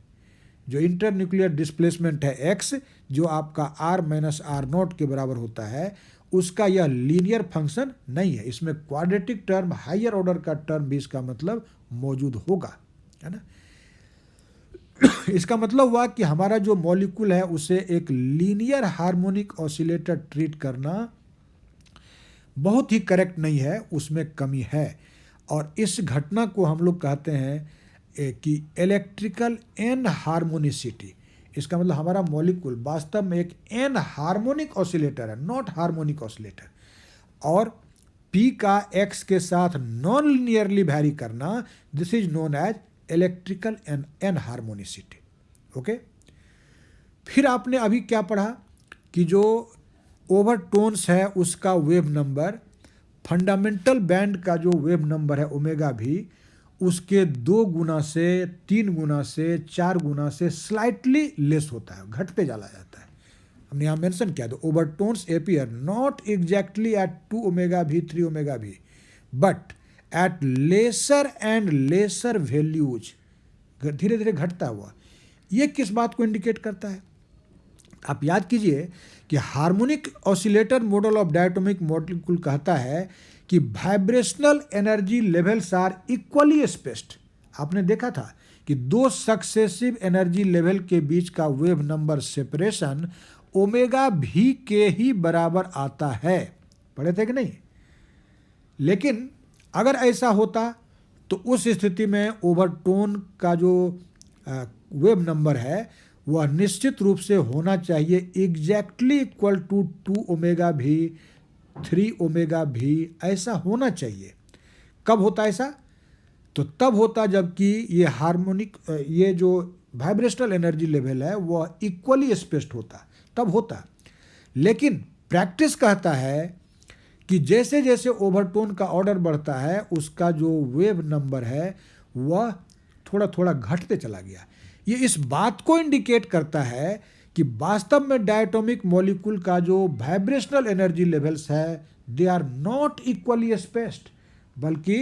जो इंटर न्यूक्लियर डिस्प्लेसमेंट है एक्स, जो आपका आर माइनस आर नॉट के बराबर होता है, उसका यह लीनियर फंक्शन नहीं है। इसमें क्वाड्रेटिक टर्म, हायर ऑर्डर का टर्म भी इसका मतलब मौजूद होगा, है ना। इसका मतलब हुआ कि हमारा जो मॉलिक्यूल है उसे एक लीनियर हार्मोनिक ऑसिलेटर ट्रीट करना बहुत ही करेक्ट नहीं है, उसमें कमी है। और इस घटना को हम लोग कहते हैं कि इलेक्ट्रिकल एन हार्मोनिसिटी। इसका मतलब हमारा मॉलिक्यूल वास्तव में एक एन हार्मोनिक ऑसिलेटर है, नॉट हार्मोनिक ऑसिलेटर। और पी का एक्स के साथ नॉन लीनियरली वैरी करना, this is known as electrical anharmonicity. Okay, फिर आपने अभी क्या पढ़ा कि जो ओवरटोन्स है उसका वेव नंबर, फंडामेंटल बैंड का जो वेव नंबर है ओमेगा भी, उसके 2 गुना से 3 गुना से 4 गुना से स्लाइटली लेस होता है, घटते चला जाता है। हमने यहाँ मेंशन किया, तो overtones appear not exactly at 2 omega V 3 omega V, but at lesser and lesser values, धीरे धीरे घटता हुआ। ये किस बात को इंडिकेट करता है? आप याद कीजिए कि harmonic oscillator model of diatomic molecule कहता है कि vibrational energy levels are equally spaced. आपने देखा था कि 2 सक्सेसिव एनर्जी लेवल के बीच का वेव नंबर सेपरेशन ओमेगा भी के ही बराबर आता है, पढ़े थे कि नहीं? लेकिन अगर ऐसा होता तो उस स्थिति में ओवरटोन का जो वेव नंबर है वह निश्चित रूप से होना चाहिए exactly equal to 2 omega V 3 omega भी, ऐसा होना चाहिए। कब होता ऐसा? तो तब होता जबकि ये हार्मोनिक, ये जो वाइब्रेशनल एनर्जी लेवल है वह इक्वली स्पेस्ड होता, तब होता। लेकिन प्रैक्टिस कहता है कि जैसे जैसे ओवरटोन का ऑर्डर बढ़ता है उसका जो वेव नंबर है वह थोड़ा थोड़ा घटते चला गया। ये इस बात को इंडिकेट करता है कि वास्तव में डायटोमिक मॉलिक्यूल का जो वाइब्रेशनल एनर्जी लेवल्स है they are not equally spaced, बल्कि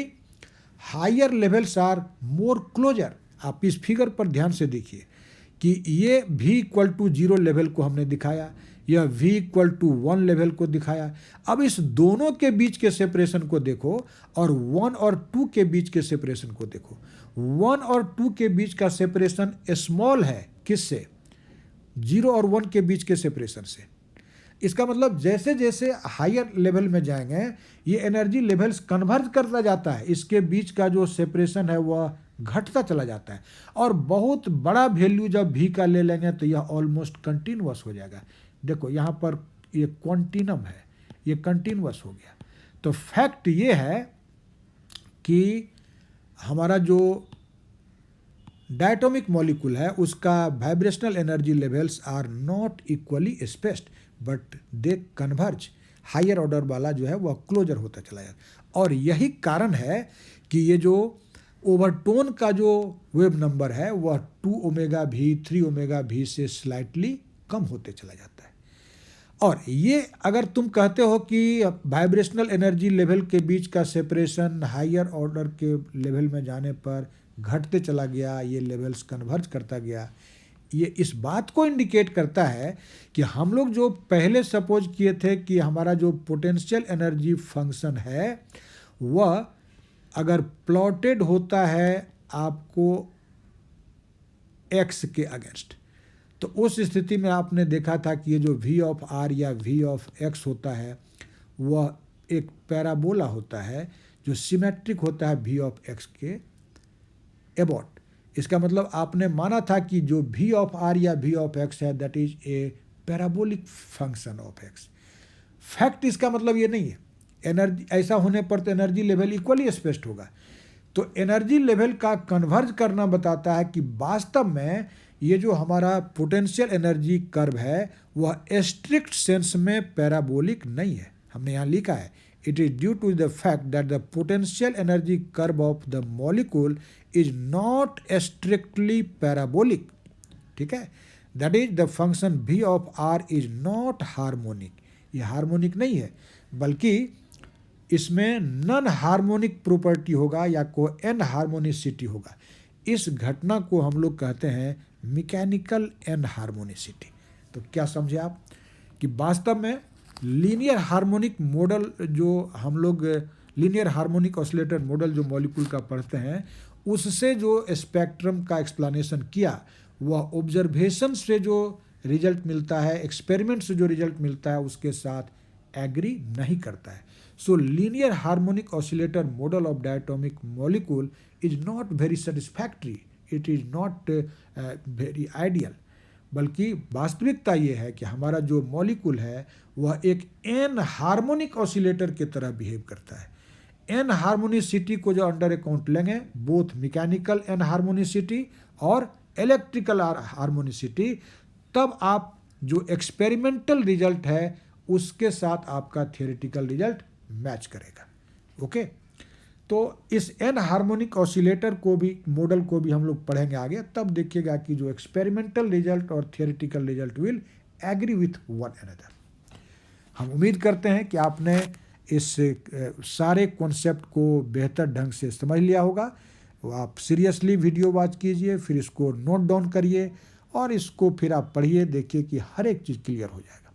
higher levels are more closer. आप इस फिगर पर ध्यान से देखिए कि ये v इक्वल टू 0 लेवल को हमने दिखाया, यह v इक्वल टू 1 लेवल को दिखाया। अब इस दोनों के बीच के सेपरेशन को देखो और 1 और 2 के बीच के सेपरेशन को देखो। 1 और 2 के बीच का सेपरेशन स्मॉल है, किससे? 0 और 1 के बीच के सेपरेशन से। इसका मतलब जैसे जैसे हायर लेवल में जाएंगे ये एनर्जी लेवल्स कन्वर्ज करता जाता है, इसके बीच का जो सेपरेशन है वह घटता चला जाता है। और बहुत बड़ा वैल्यू जब v का ले लेंगे तो यह ऑलमोस्ट कंटिन्यूअस हो जाएगा। देखो यहाँ पर ये क्वांटिनम है, ये कंटिन्यूअस हो गया। तो फैक्ट ये है कि हमारा जो डायटोमिक मॉलिक्यूल है उसका vibrational energy levels are not equally spaced but they converge. Higher order वाला जो है वह क्लोजर होता चला जाता। और यही कारण है कि ये जो ओवरटोन का जो वेव नंबर है वह 2 ओमेगा भी 3 ओमेगा भी से स्लाइटली कम होते चला जाता है। और ये अगर तुम कहते हो कि वाइब्रेशनल एनर्जी लेवल के बीच का सेपरेशन हायर ऑर्डर के लेवल में जाने पर घटते चला गया, ये लेवल्स कन्वर्ज करता गया, ये इस बात को इंडिकेट करता है कि हम लोग जो पहले सपोज किए थे कि हमारा जो पोटेंशियल एनर्जी फंक्शन है वह अगर प्लॉटेड होता है आपको x के अगेंस्ट, तो उस स्थिति में आपने देखा था कि ये जो v ऑफ r या v ऑफ x होता है वह एक पैराबोला होता है जो सिमेट्रिक होता है v ऑफ x के अबाउट। इसका मतलब आपने माना था कि जो v ऑफ r या v ऑफ x है that is a parabolic function of x। Fact इसका मतलब ये नहीं है, एनर्जी ऐसा होने पर तो एनर्जी लेवल इक्वली स्पेस्ड होगा। तो एनर्जी लेवल का कन्वर्ज करना बताता है कि वास्तव में ये जो हमारा पोटेंशियल एनर्जी कर्व है वह स्ट्रिक्ट सेंस में पैराबोलिक नहीं है। हमने यहाँ लिखा है it is due to the fact that the potential energy curve of the molecule is not strictly parabolic. ठीक है, that is the function v of r is not harmonic. ये हार्मोनिक नहीं है बल्कि इसमें नॉन हार्मोनिक प्रॉपर्टी होगा या को एन हार्मोनिसिटी होगा। इस घटना को हम लोग कहते हैं मैकेनिकल एनहार्मोनिसिटी। तो क्या समझे आप कि वास्तव में लीनियर हार्मोनिक मॉडल जो हम लोग लीनियर हार्मोनिक ऑसिलेटर मॉडल जो मॉलिक्यूल का पढ़ते हैं, उससे जो स्पेक्ट्रम का एक्सप्लेनेशन किया, वह ऑब्जर्वेशन से जो रिजल्ट मिलता है, एक्सपेरिमेंट से जो रिजल्ट मिलता है, उसके साथ एग्री नहीं करता है। सो linear harmonic oscillator model of diatomic molecule is not very satisfactory, it is not very ideal. बल्कि वास्तविकता ये है कि हमारा जो मॉलिक्यूल है वह एक एन हार्मोनिक ऑसिलेटर की तरह बिहेव करता है। एन हार्मोनिसिटी को जो अंडर अकाउंट लेंगे, बोथ मैकेनिकल एन हार्मोनिसिटी और इलेक्ट्रिकल हार्मोनिसिटी, तब आप जो एक्सपेरिमेंटल रिजल्ट है उसके साथ आपका थियोरेटिकल रिजल्ट मैच करेगा। ओके, तो इस एन हार्मोनिक ऑसिलेटर को भी, मॉडल को भी हम लोग पढ़ेंगे आगे, तब देखिएगा कि जो एक्सपेरिमेंटल रिजल्ट और theoretical result will agree with one another. हम उम्मीद करते हैं कि आपने इस सारे कॉन्सेप्ट को बेहतर ढंग से समझ लिया होगा। आप सीरियसली वीडियो वॉच कीजिए, फिर इसको नोट डाउन करिए और इसको फिर आप पढ़िए, देखिए कि हर एक चीज़ क्लियर हो जाएगा।